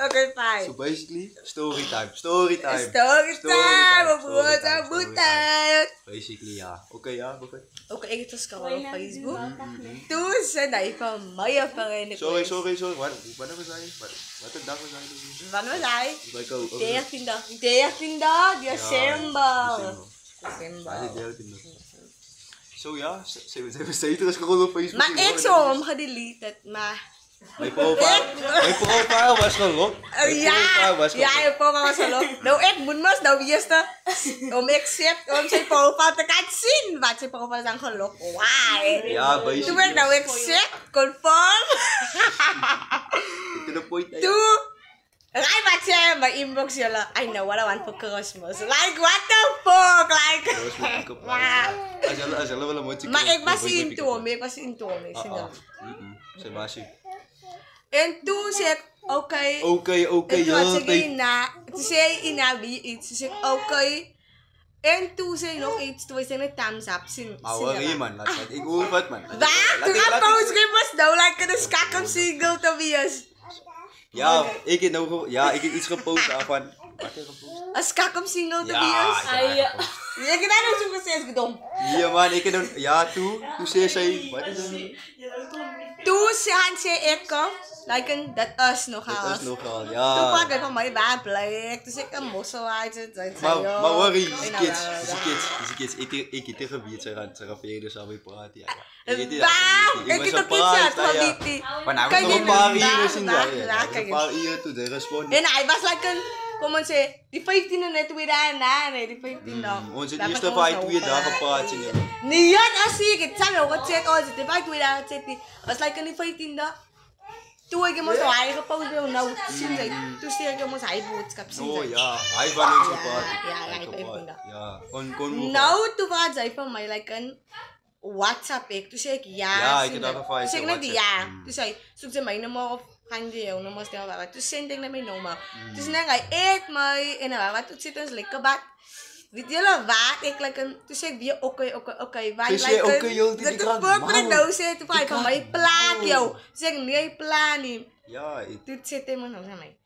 Okay, fine. So basically, story time. Basically, ja. Oké, ja, begin. Oké, ik het scrollen op Facebook. Toen zei hij van mij verenigd. Sorry. Wanneer was hij? Wat een dag was hij? Wanneer was hij? 13e december. Zo ja, ze steeds er scrollen op Facebook. Maar ik zou hem gedeleted, maar... Mijn profile was geloof. Ja, je profile was geloof. Nou, ik moet maar nou eerst om zijn profile te gaan zien wat zijn profile is aan geloof. Why? Ja, basically. Toen ik nou accept, confirm. Toen, right wat jij in mijn inbox jullie, I know what I want for Christmas. Like, what the fuck? Like, maar ik was in Tome, Ze was hier. En toen zei ik, oké. Ja. Toen zei hij in wie iets. Toen zei ik, oké. En toen zei hij nog iets. Toen was hij een thumbs up. Man, laat het. Ik hoor wat, man. Waar? Toen had Paus was nou like een skak om single te wees. Ja, ik heb iets gepost daarvan. Wat heb je gepost? Een skak om single te wees? Ja. Ik heb daar nog zo gezegd, gedom. Ja, man, ik heb dan... Ja, toen zei zij... Wat is dat nu? Toen zei ik, like dat is nogal. Dat is nogal, ja. Toen kwam ik van mij waar bleek. Dus ik een mossel uit. Maar hoor, die kids. Ik heb tegen wie het zijn verder samen praten. Waar? Ik heb ook iets uit van die. Maar nou, ik nog een paar uur zien. Een paar uur toen de respond. En hij was like een... Kom maar zeggen, die 15 net weer daarna, nee, die 15 dan. Onze eerste 2 dagen praat je niet. Ja, dat zie ik. Het zijn wel wat check als het die 2 dagen check die. Was like die 15 dag. Toen ik hem zo eigen post wil nou zien zij. Toen stuur ik hem ons eigen boodschap zien. Oh ja, hij was niet gepraat. Ja, hij 15 dag. Ja, kon. Nou, toen was zij van mij like een WhatsApp ik. Toen zei ik ja. Ja, ik heb dat geval. Toen zei ik net ja. Toen zei zoek ze mijn nummer op. Gaan die jouw nummer stellen waar. Toen zend ik naar mijn nummer. Dus dan ga ik eet mij en dan wat toen zit ons lekker bad. Weet jullie wat? Ik like toen zei ik weer oké. Wat like dat de fuck met nou zit. Toen vraag ik van mij plaat jou. Toen zeg ik nee plaat niet. Ja. Toen zit hij me nou naar mij.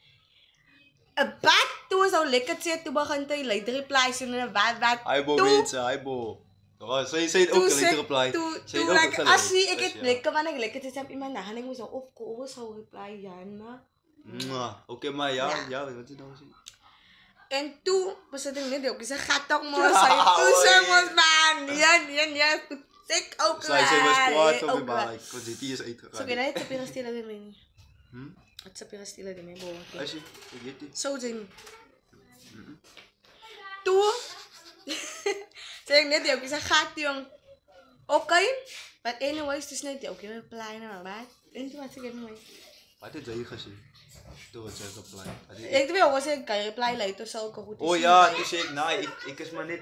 Een bad toen zo lekker zit. Toen begon hij like 3 replies en wat. Aibo mensen, aibo. Zij ook een reply. Toen like als ik het lekker wanneer ik lekker zit heb iemand naar ik moet zo opkomen zo reply ja. Oké, maar ja, wat is nou zien? En toen was het niet ook. Ze gaat toch maar zijn. Toen ze was man. Ja. Ik ook wel. Zij was kwaad van mijn baan. Want die is uitgegaan. Zo kan je het op stille de meni. Het op stille de meni. Als je vergeet het. Zo zijn. Toen zei ik net ook. Ze gaat jong. Oké. But anyways, dus net ook. Je reply naar wat. En toen was ik het nooit. Wat heb je gezien? Door het reply. Ik wil wel zeggen, kan je reply later zo goed. Oh ja, toen zei ik, nee, ik is maar net,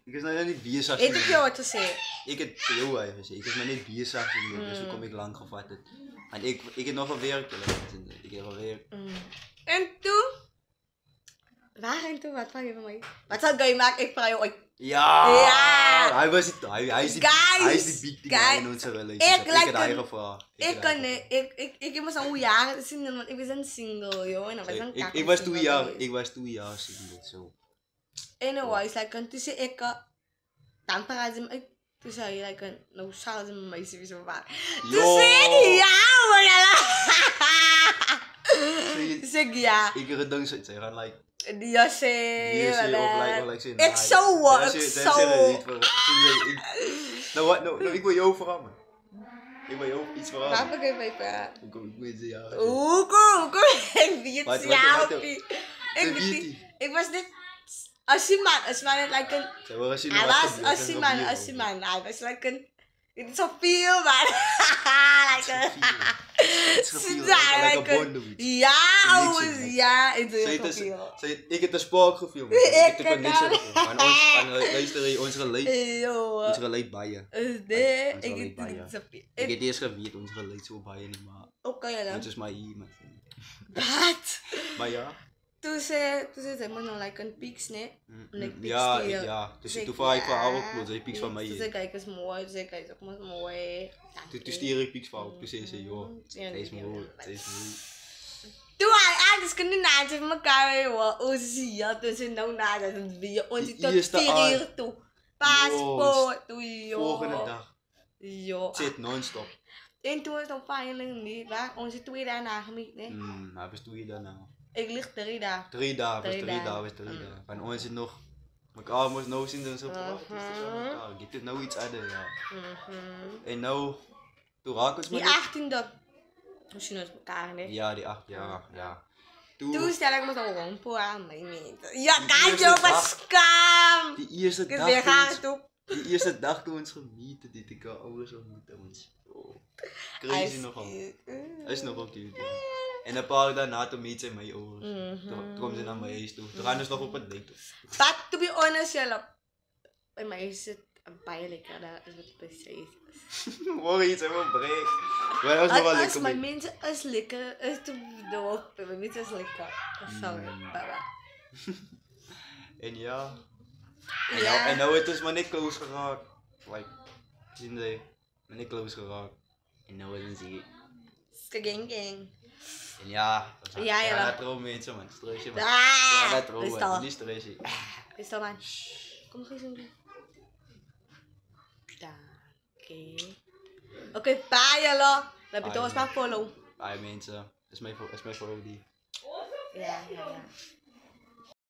ik is nou niet bezig. Ik heb jou wat te zeggen. Ik heb veel gezegd, ik is maar net bezig, dus toen kom ik lang gevat. En ik heb nog een werk, ik heb een werk. En toen? Waar en toen, wat vraag je van mij? Wat zou je maken? Ik vraag je ooit. Ja! Hij is die big guy in onze relatie. Ik heb eigen vrouw. Ik heb zo'n jaar single, want ik was een single, joh. En ik was 2 jaar single, zo. Anyways, like, toen zei ik, dan praat ze me, toen zei je, like, nou, zou ze me meisje zo waar. Toen zei ik, ja, hoor, toen zei ik, ja. Ik heb het dan gezegd, ze gaan, like, dia sih, ik zo wat, nou, ik wil jou veranderen. Ik wil jou iets veranderen. Apa kayak baik pak? Ik weet het ja. Ik weet jou. Ik was net Asiman like een. Asiman. I was like een. It's a feel man. Like a. It's a feel like a bond. Ja, ik heb de spook gefilmd. Ik heb de connection gefilmd. Van luister onze leed bij je. Nee, ik heb eerst geweten onze leed zo bij je niet maar. Oké dan. Het is maar hier met. Wat? Maar ja. Toen zei me nog like een pieks, nee? Ja. Dus toen vraag ik van oude kloot, zei pieks van mij. Toen zei kijk eens mooi, toen zei kijk ook mooi. Toen stuur ik pieks van op, toen zei ze joh, deze is mooi. Toen anders kunnen naast van elkaar hoor. Zie je, dus je nou nadat het weer ons tot 4 uur toe. Paspoort, joh. Volgende dag. Joh. Zit non-stop. En toen was het nog pijnlijk niet, waar? Onze 2 dagen nagemeten, hè? Maar was 2 dagen nou? Ik lig 3 dagen. 3 dagen, was 3 dagen. Van ons zit nog. Elkaar moest nou zien, dan zo. Wat is dit aan? Gaat dit nou iets aan, ja. En nou, toen raak ik die 18e. Misschien was elkaar, hè? Ja, die 8 jaar, ja. Toen stel ik me zo rond aan mijn mensen. Ja, kijk je op een scam! Die eerste dag toen we ons gemieten, die ik ouders ontmoeten ons. Crazy nogal. Is nogal cute. En een paar daarna toen meet ze mij ouders. Toen komen ze naar mijn huis toe. Toen gaan ze nog op het date. But to be honest, bij mij is het een paar lekker, dat is wat precies. Hoor iets even breek. Wij was nog wel lekker. Mijn mensen is lekker, is te doop. Mijn mensen is lekker. Sorry, baba. En ja. En nou het is maar niet close geraakt. Like, zien ze, maar niet close geraakt. En nou is het Gang. En ja, dat trouwen mensen man, stressje man. Ja, dat trouwen, niet stressje. Is dat man? Kom nog eens een Oké, bye hallo. Laat je toch eens maar follow. Bye mensen, is mijn follow die. Ja.